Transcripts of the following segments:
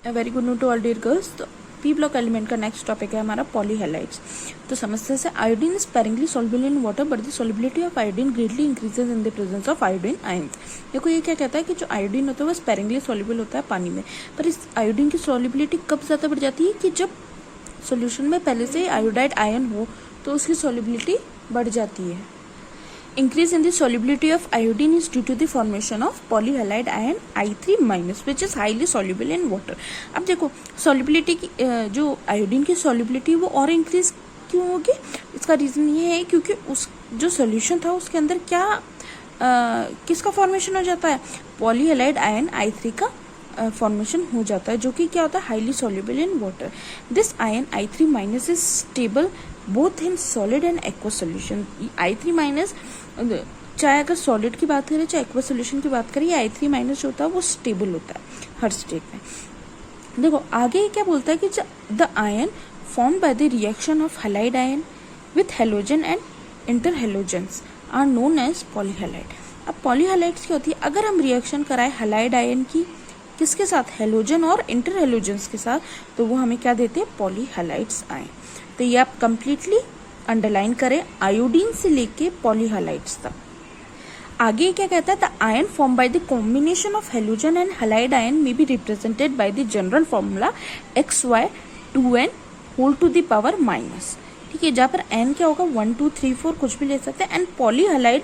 Very good new to all dear girls. तो P block element का next topic है हमारा पॉलीहेलाइड्स। तो समस्या से iodine is sparingly soluble in water but the solubility of iodine greatly increases in the presence of iodine ions. देखो ये क्या कहता है कि जो आयोडीन होता है वो स्पेरिंगली सॉल्युबल होता है पानी में, पर इस आयोडीन की सॉल्युबिलिटी कब ज्यादा बढ़ जाती है कि जब सोल्यूशन में पहले से आयोडाइड आयन हो तो उसकी सॉल्युबिलिटी बढ़ जाती है। Increase in the solubility of iodine is due to the formation of polyhalide ion I3- which is highly soluble in water। अब देखो solubility की जो आयोडीन की solubility वो और increase क्यों होगी, इसका रीजन ये है क्योंकि उस जो सोल्यूशन था उसके अंदर क्या किसका फॉर्मेशन हो जाता है, पॉलीहेलाइड आयन I3 का फॉर्मेशन हो जाता है, जो कि क्या होता है highly soluble in water. This ion I3- is stable both in solid and aqueous solution. I3- चाहे अगर सॉलिड की बात करें चाहे एक्वस सोल्यूशन की बात करें, I3- जो होता है वो स्टेबल होता है हर स्टेट में। देखो आगे क्या बोलता है कि the ion form by the reaction of halide ion with halogen and interhalogens are known as polyhalide. अब पॉलीहेलाइड्स क्या होती है, अगर हम रिएक्शन कराएं हैलाइड आयन की किसके साथ, हेलोजन और इंटर हेलोजेंस के साथ, तो वो हमें क्या देते हैं, पॉलीहेलाइड्स आयन। तो ये आप कंप्लीटली अंडरलाइन करें आयोडीन से लेके पॉलीहेलाइड्स तक। आगे क्या कहता है, the ion form by the combination of halogen and halide ion may be represented by the general formula XY2n whole to the power minus. ठीक है, जहाँ पर n क्या होगा 1 2 3 4 कुछ भी ले सकते हैं। And polyhalide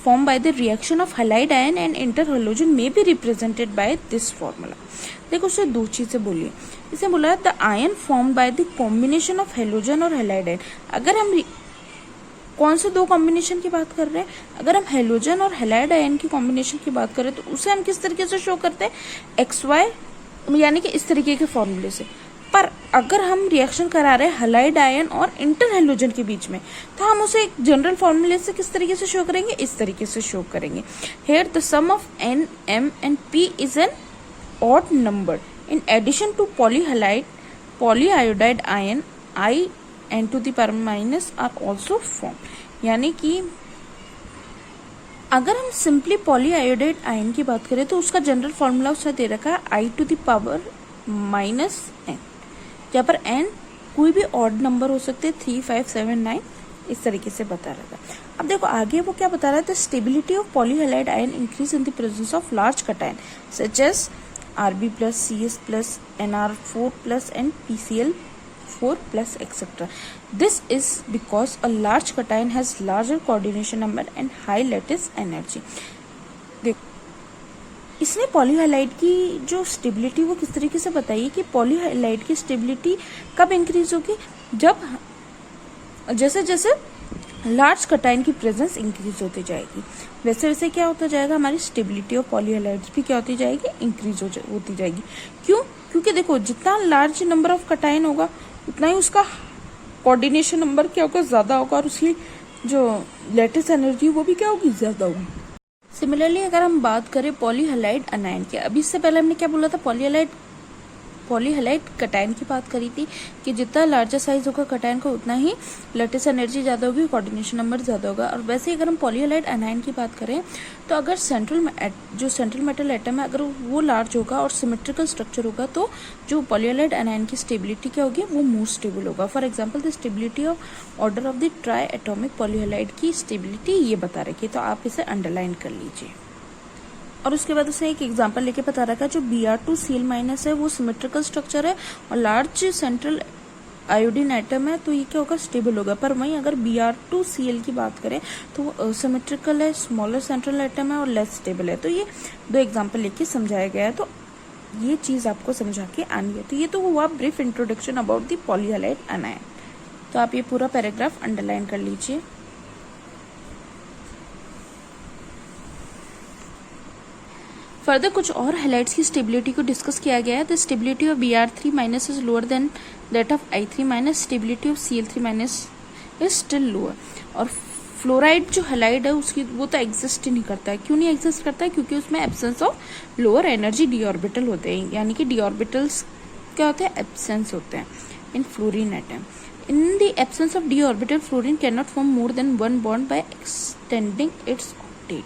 formed by the reaction of halide ion and interhalogen may be represented by this formula। देखो उससे दो चीजें बोली है, इसे बोला है the ion form by the combination of halogen और हैलाइड आयन। अगर हम कौन से दो कॉम्बिनेशन की बात कर रहे हैं, अगर हम हेलोजन और हैलाइड आयन की कॉम्बिनेशन की बात करें तो उसे हम किस तरीके से शो करते हैं, XY यानी कि इस तरीके के फॉर्मूले से। पर अगर हम रिएक्शन करा रहे हैं हैलाइड आयन और इंटर हेलोजन के बीच में, तो हम उसे एक जनरल फॉर्मूले से किस तरीके से शो करेंगे, इस तरीके से शो करेंगे। Here the sum of N M and P is an odd number in addition to polyiodide ion I n to the power minus are also form. यानी कि अगर हम सिंपली पॉलीआयोडाइड आयन की बात करें तो उसका जनरल फॉर्मूला उसने दे रखा है I to the power -n, जहाँ पर n कोई भी ऑड नंबर हो सकते हैं, 3 5 7 9 इस तरीके से बता रहा था। अब देखो आगे वो क्या बता रहा है, the stability of polyhalide ion increase in the presence of large cation such as Rb+, CS+, Nr4+ and PCl4+ etc. This is because a large cation has larger coordination number and high lattice energy। देखो इसने पॉलीहेलाइड की जो stability वो किस तरीके से बताई कि पॉलीहेलाइड की स्टेबिलिटी कब इंक्रीज होगी, जब जैसे जैसे लार्ज कटाइन की प्रेजेंस इंक्रीज होती जाएगी वैसे वैसे क्या होता जाएगा, हमारी स्टेबिलिटी ऑफ पॉलीहेलाइड्स भी क्या होती जाएगी, इंक्रीज होती जाएगी। क्यों, क्योंकि देखो जितना लार्ज नंबर ऑफ कटाइन होगा उतना ही उसका कोऑर्डिनेशन नंबर क्या होगा, ज्यादा होगा, और उसकी जो लेटिस एनर्जी वो भी क्या होगी, ज्यादा होगी। सिमिलरली अगर हम बात करें पॉलीहेलाइड अनायन की, अभी इससे पहले हमने क्या बोला था, पॉलीहेलाइड कटायन की बात करी थी कि जितना लार्जर साइज होगा कटायन का उतना ही लेटिस एनर्जी ज्यादा होगी, कोऑर्डिनेशन नंबर ज्यादा होगा। और वैसे ही अगर हम पॉलीहेलाइड अनायन की बात करें तो अगर सेंट्रल मेटल एटम है अगर वो लार्ज होगा और सिमेट्रिकल स्ट्रक्चर होगा तो जो पॉलीहेलाइड अनायन की स्टेबिलिटी क्या होगी, वो मोर स्टेबल होगा। For example the stability of order of the triatomic polyhalide की स्टेबिलिटी ये बता रखी, तो आप इसे अंडरलाइन कर लीजिए। और उसके बाद उसने एक एग्जांपल लेके बता रखा है जो Br2Cl- है वो सिमेट्रिकल स्ट्रक्चर है और लार्ज सेंट्रल आयोडीन एटम है, तो ये क्या होगा, स्टेबल होगा। पर वहीं अगर Br2Cl की बात करें तो वो असिमेट्रिकल है, स्मॉलर सेंट्रल एटम है और लेस स्टेबल है। तो ये दो एग्जांपल लेके समझाया गया है, तो ये चीज आपको समझा के आनी है। तो ये तो हुआ brief introduction about the polyhalide anion. तो आप ये पूरा पैराग्राफ अंडरलाइन कर लीजिए। फर्दर कुछ और हैलाइड्स की स्टेबिलिटी को डिस्कस किया गया है। The stability of Br3- is lower than that of I3-, stability of Cl3- is still lower. और फ्लोराइड जो हैलाइड है उसकी वो तो एग्जिस्ट ही नहीं करता है। क्यों नहीं एग्जिस्ट करता है, क्योंकि उसमें absence of lower energy D orbital होते हैं, यानी कि डी ऑर्बिटल्स क्या होते हैं, एब्सेंस होते हैं in fluorine atom. In the absence of D orbital fluorine can not form more than one bond by extending its octet.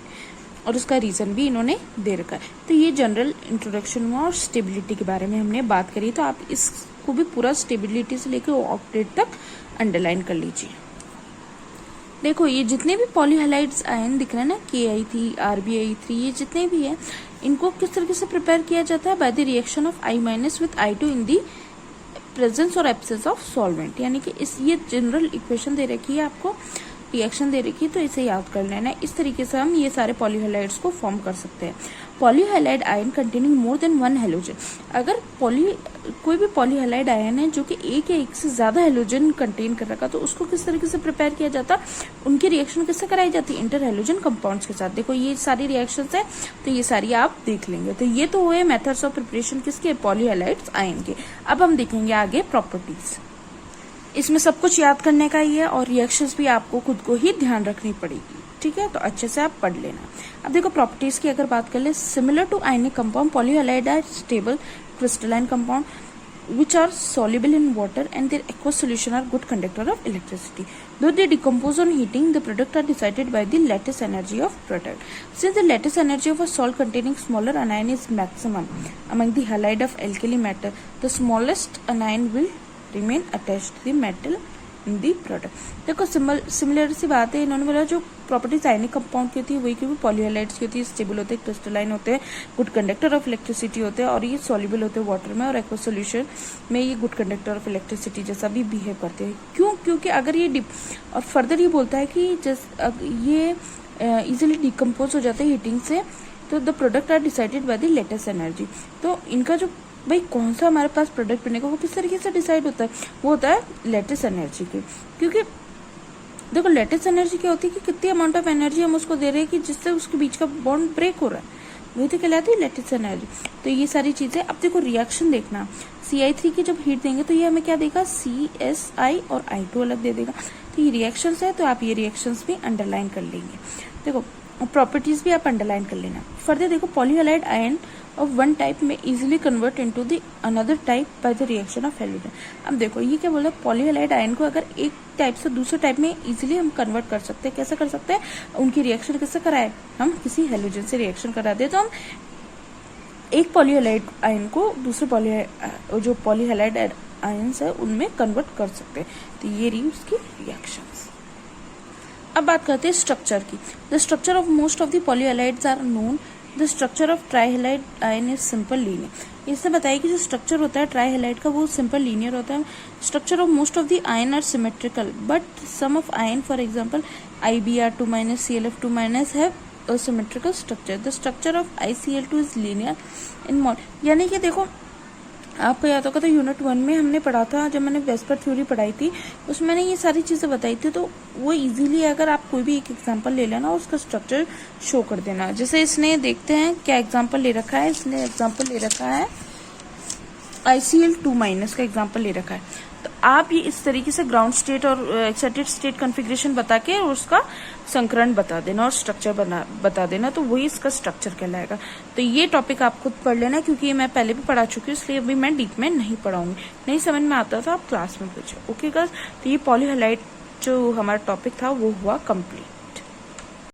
और उसका रीजन भी इन्होंने दे रखा है। तो ये जनरल इंट्रोडक्शन हुआ और स्टेबिलिटी के बारे में हमने बात करी। तो आप इसको भी पूरा स्टेबिलिटी से लेकर ऑक्टेट तक अंडरलाइन कर लीजिए। देखो ये जितने भी पॉलीहैलाइड्स आयन दिख रहे हैं ना, KI3, RbI3, ये जितने भी है, इनको किस तरीके से प्रिपेयर किया जाता है? Bye the reaction of I- with I2 in the presence और एब्सेंस ऑफ सॉल्वेंट। यानी कि इस ये जनरल इक्वेशन दे रखी है आपको, रिएक्शन दे रखी है, तो इसे याद कर लेना है। इस तरीके से हम ये सारे पॉलीहैलाइड्स को फॉर्म कर सकते हैं। Polyhalide ion containing more than one halogen. अगर कोई भी पॉलीहैलाइड आयन है जो कि एक या एक से ज्यादा हेलोजन कंटेन कर रखा, तो उसको किस तरीके से प्रिपेयर किया जाता? उनकी रिएक्शन किससे कराई जाती है? इंटर हेलोजन कंपाउंड्स के साथ। देखो ये सारी रिएक्शंस है, तो ये सारी आप देख लेंगे। तो ये तो हुए मेथड्स ऑफ प्रिपरेशन किसके? पॉलीहैलाइड्स आयन के। अब हम देखेंगे आगे प्रॉपर्टीज। इसमें सब कुछ याद करने का ही है और रिएक्शंस भी आपको खुद को ही ध्यान रखनी पड़ेगी, ठीक है? तो अच्छे से आप पढ़ लेना। अब देखो प्रॉपर्टीज की अगर बात कर ले, similar to ionic compound, polyhalide are stable crystalline compound which are soluble in water and their aqueous solution are good conductor of electricity. Though they decompose on heating, the product are decided by the lattice energy of product. Since the lattice energy of a salt containing smaller anion is maximum among the halide of alkali metal, the smallest anion will remain attached to the metal in the product. देखो similar सी बात है। इन्होंने बोला जो properties ionic compound की होती है वही की पॉलीहैलाइड्स की होती है, स्टेबल होते हैं, क्रिस्टलाइन होते हैं, गुड कंडक्टर ऑफ इलेक्ट्रिसिटी होते हैं, और ये सॉल्युबल होते हैं वाटर में, और एक्वस सॉल्यूशन में ये गुड कंडक्टर ऑफ इलेक्ट्रिसिटी जैसा भी बिहेव करते हैं। क्यों? क्योंकि अगर ये और फर्दर ये बोलता है कि ये इजिली डिकम्पोज हो जाते हैं हीटिंग से, तो the product are decided by the lattice energy. तो इनका जो भाई कौन सा हमारे पास प्रोडक्ट बनेगा वो किस तरीके से डिसाइड होता है? वो होता है लेटेस्ट एनर्जी के। क्योंकि देखो लेटेस्ट एनर्जी क्या होती है कि कितनी अमाउंट ऑफ एनर्जी हम उसको दे रहे हैं कि जिससे उसके बीच का बॉन्ड ब्रेक हो रहा है, वही तो कहलाती है लेटेस्ट एनर्जी। तो ये सारी चीजें। अब देखो रिएक्शन देखना, CI3 की जब हीट देंगे तो ये हमें क्या देगा? CSI और I2 अलग दे देगा। तो ये रिएक्शंस है, तो आप ये रिएक्शंस भी अंडरलाइन कर लेंगे। देखो प्रॉपर्टीज भी आप अंडरलाइन कर लेना। फर्दर देखो पॉलीहैलाइड ion of one type may easily convert into the another type by the reaction of halogen। अब देखो ये क्या बोला? पॉलीहैलाइड आयन को अगर एक टाइप से दूसरे टाइप में इजीली हम कन्वर्ट कर सकते हैं। कैसे कर सकते हैं? उनकी रिएक्शन किससे कराए? हम किसी हेलोजन से रिएक्शन करा दे, तो हम एक पॉलीहैलाइड आयन को दूसरे जो पॉलीहैलाइड आयन्स है उनमें कन्वर्ट कर सकते हैं। तो ये रही उसकी रिएक्शंस। अब बात करते हैं स्ट्रक्चर की। The structure of most of the polyhalides are known. The structure of trihalide ion is simple linear. इससे बताइए कि जो स्ट्रक्चर होता है ट्राईहैलाइड का वो सिंपल लीनियर होता है। Structure of most of the ion are symmetrical but some of ion for example IBr2- ClF2- have asymmetrical structure. The structure of ICl2 is linear in mode. यानी कि देखो आपको याद होगा तो यूनिट 1 में हमने पढ़ा था, जब मैंने वेस्पर थ्योरी पढ़ाई थी उसमें मैंने ये सारी चीजें बताई थी। तो वो इजीली अगर आप कोई भी एक एग्जांपल ले लेना उसका स्ट्रक्चर शो कर देना। जैसे इसने देखते हैं क्या एग्जांपल ले रखा है। इसने एग्जांपल ले रखा है ICl2- का एग्जांपल ले रखा है। तो आप ये इस तरीके से ग्राउंड स्टेट और एक्साइटेड स्टेट कॉन्फ़िगरेशन बता के उसका संकरण बता देना और स्ट्रक्चर बता देना, तो वही इसका स्ट्रक्चर कहलाएगा। तो ये टॉपिक आप खुद पढ़ लेना क्योंकि ये मैं पहले भी पढ़ा चुकी हूँ, इसलिए अभी मैं डीप में नहीं पढ़ाऊंगी। नहीं समझ में आता था आप क्लास में पूछो। ओके गर्ल्स, तो ये पॉलीहैलाइड जो हमारा टॉपिक था वो हुआ कंप्लीट।